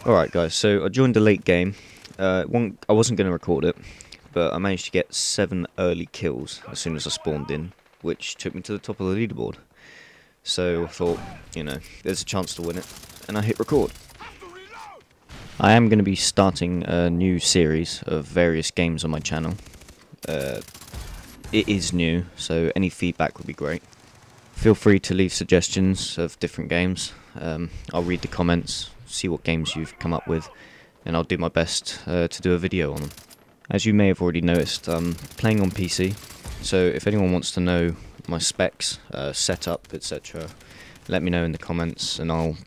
Alright guys, so I joined a late game. I wasn't going to record it, but I managed to get 7 early kills as soon as I spawned in, which took me to the top of the leaderboard. So I thought, there's a chance to win it, and I hit record. I am going to be starting a new series of various games on my channel. It is new, so any feedback would be great. Feel free to leave suggestions of different games. I'll read the comments, see what games you've come up with, and I'll do my best to do a video on them. As you may have already noticed, I'm playing on PC, so if anyone wants to know my specs, setup, etc., let me know in the comments, and I'll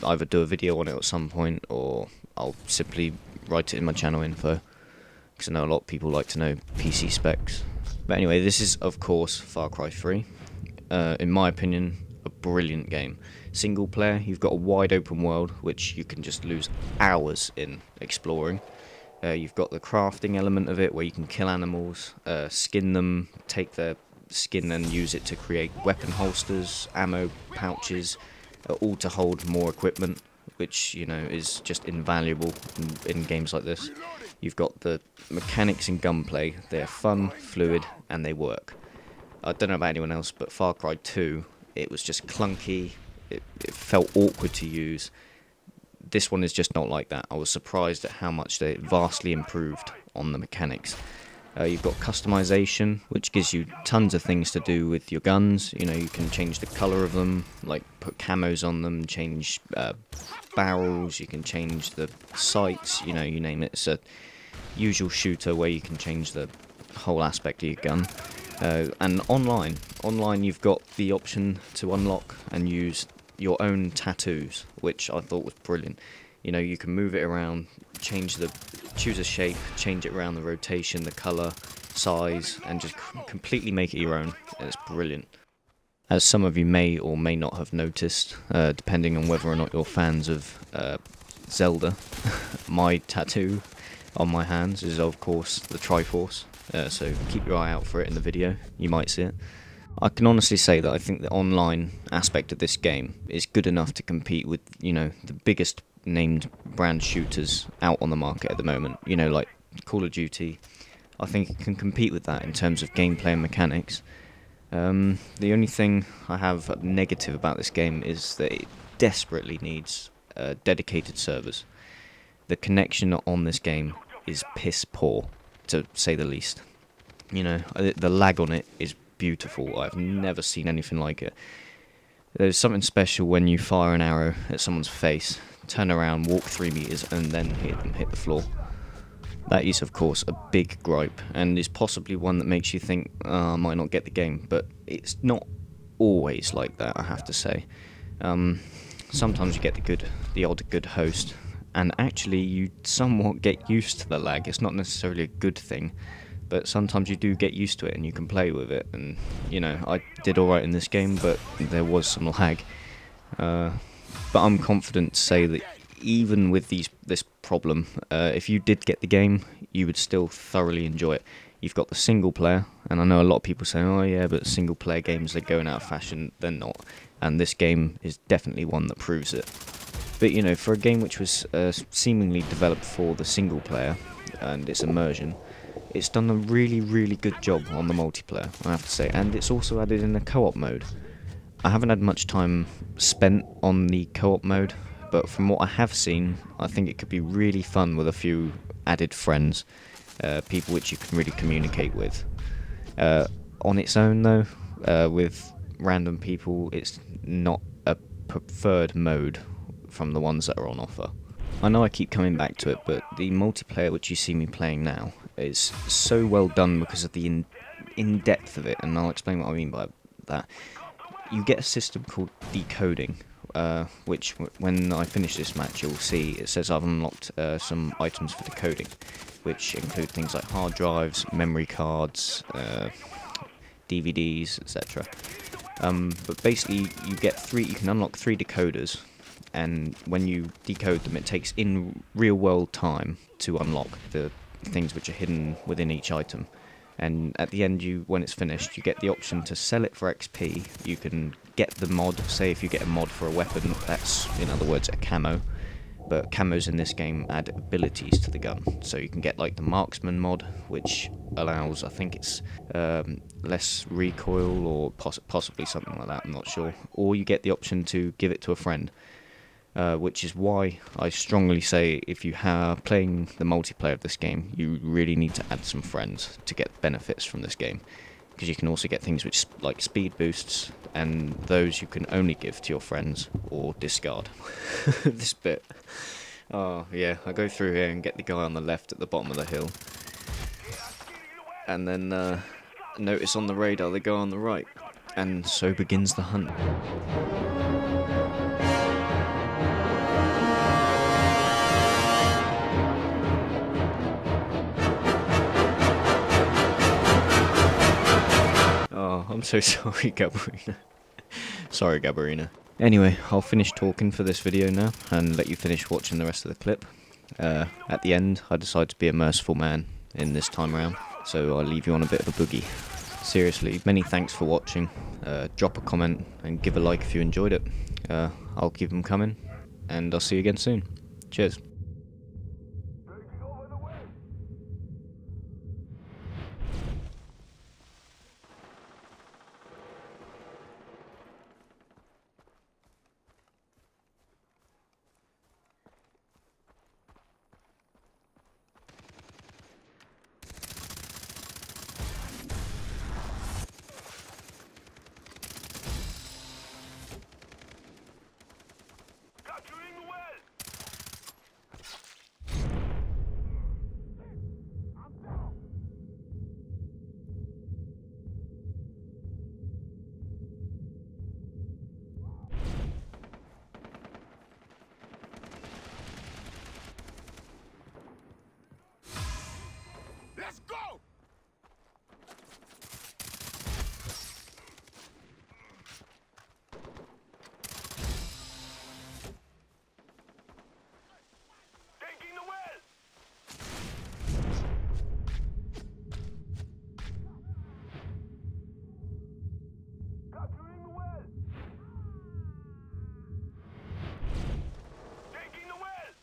either do a video on it at some point, or I'll simply write it in my channel info, because I know a lot of people like to know PC specs. But anyway, this is of course Far Cry 3. In my opinion, a brilliant game. Single player, you've got a wide open world which you can just lose hours in exploring. You've got the crafting element of it where you can kill animals, skin them, take their skin and use it to create weapon holsters, ammo pouches, all to hold more equipment, which is just invaluable in games like this. You've got the mechanics in gunplay. They're fun, fluid, and they work. I don't know about anyone else, but Far Cry 2, it was just clunky, it felt awkward to use. This one is just not like that. I was surprised at how much they vastly improved on the mechanics. You've got customization, which gives you tons of things to do with your guns. You can change the colour of them, like put camos on them, change barrels, you can change the sights, you name it. It's a usual shooter where you can change the whole aspect of your gun. And online you've got the option to unlock and use your own tattoos, which I thought was brilliant. You can move it around, choose a shape, change it around the rotation, the colour, size, and just completely make it your own. It's brilliant. As some of you may or may not have noticed, depending on whether or not you're fans of Zelda, my tattoo on my hands is of course the Triforce. So keep your eye out for it in the video, you might see it. I can honestly say that I think the online aspect of this game is good enough to compete with, the biggest named brand shooters out on the market at the moment. Like Call of Duty. I think it can compete with that in terms of gameplay and mechanics. The only thing I have negative about this game is that it desperately needs dedicated servers. The connection on this game is piss poor, to say the least. The lag on it is beautiful. I've never seen anything like it. There's something special when you fire an arrow at someone's face, turn around, walk 3 meters, and then hit the floor. That is, of course, a big gripe, and is possibly one that makes you think, I might not get the game, but it's not always like that, I have to say. Sometimes you get the odd good host, and actually you somewhat get used to the lag. It's not necessarily a good thing, but sometimes you do get used to it and you can play with it. And I did alright in this game, but there was some lag. But I'm confident to say that even with this problem, if you did get the game, you would still thoroughly enjoy it. You've got the single player, and I know a lot of people say, oh yeah, but single player games are going out of fashion. They're not, and this game is definitely one that proves it. But for a game which was seemingly developed for the single player and its immersion, it's done a really, really good job on the multiplayer, I have to say, and it's also added in a co-op mode. I haven't had much time spent on the co-op mode, but from what I have seen, I think it could be really fun with a few added friends, people which you can really communicate with. On its own though, with random people, it's not a preferred mode from the ones that are on offer. I know I keep coming back to it, but the multiplayer which you see me playing now is so well done because of the in-depth of it, and I'll explain what I mean by that. You get a system called decoding, which when I finish this match you'll see it says I've unlocked some items for decoding, which include things like hard drives, memory cards, DVDs, etc. But basically you can unlock 3 decoders, and when you decode them it takes in real world time to unlock the things which are hidden within each item. And at the end, when it's finished, you get the option to sell it for XP. You can get the mod. Say if you get a mod for a weapon, that's in other words a camo, but camos in this game add abilities to the gun. So you can get like the marksman mod, which allows, I think it's less recoil or possibly something like that, I'm not sure. Or you get the option to give it to a friend, which is why I strongly say if you are playing the multiplayer of this game, you really need to add some friends to get benefits from this game. Because you can also get things which like speed boosts, and those you can only give to your friends or discard. This bit. Oh yeah, I go through here and get the guy on the left at the bottom of the hill. And then notice on the radar the guy on the right. And so begins the hunt. Oh, I'm so sorry, Gabarina. Sorry, Gabarina. Anyway, I'll finish talking for this video now, and let you finish watching the rest of the clip. At the end, I decided to be a merciful man in this time around, so I'll leave you on a bit of a boogie. Seriously, many thanks for watching. Drop a comment and give a like if you enjoyed it. I'll keep them coming, and I'll see you again soon. Cheers. Let's go! Taking the well! Capturing the well! Taking the well!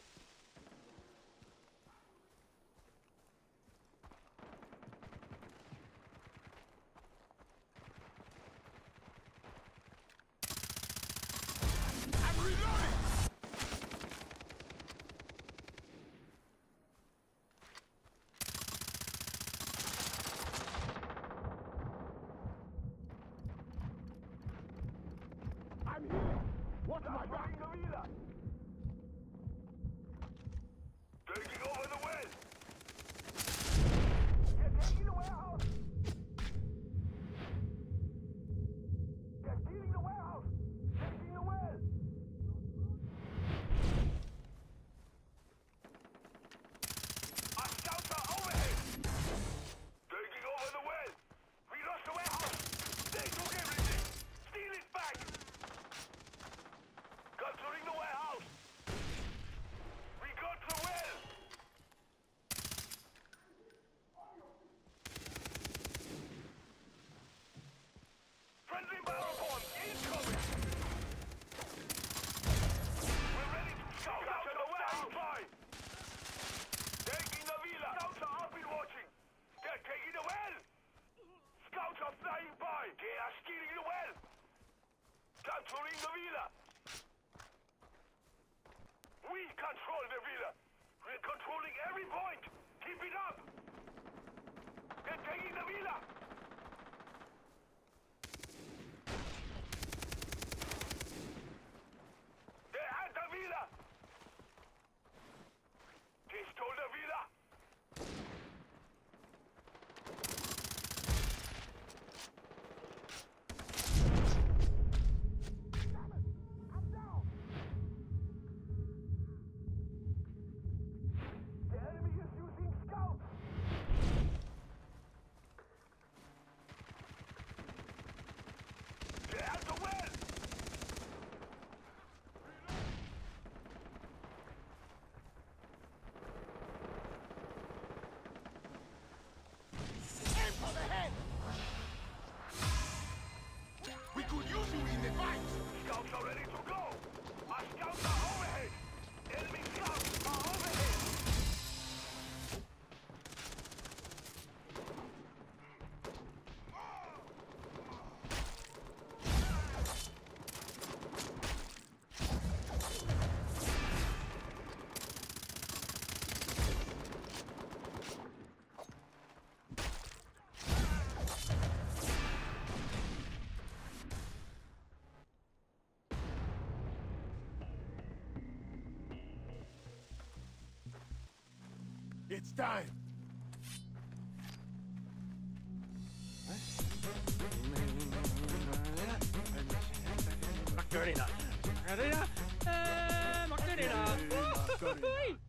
I'm here! What's my back? Taking over the well! They're taking the warehouse! They're stealing the warehouse! Taking the well! Our scouts are overhead! Taking over the well! We lost the warehouse! They took everything! Steal it back! Capturing the warehouse! We got the well! Friendly barrel bomb incoming! We're ready to scout after the warehouse! Taking the villa! Scouts are up and watching! They're taking the well! Scouts are flying by! They are stealing the well! Capturing the villa! We control the villa! We're controlling every point! Keep it up! They're taking the villa! They're at the villa! They stole the villa! I'm down! The enemy is using scouts! It's time. Macarena. Macarena. Macarena.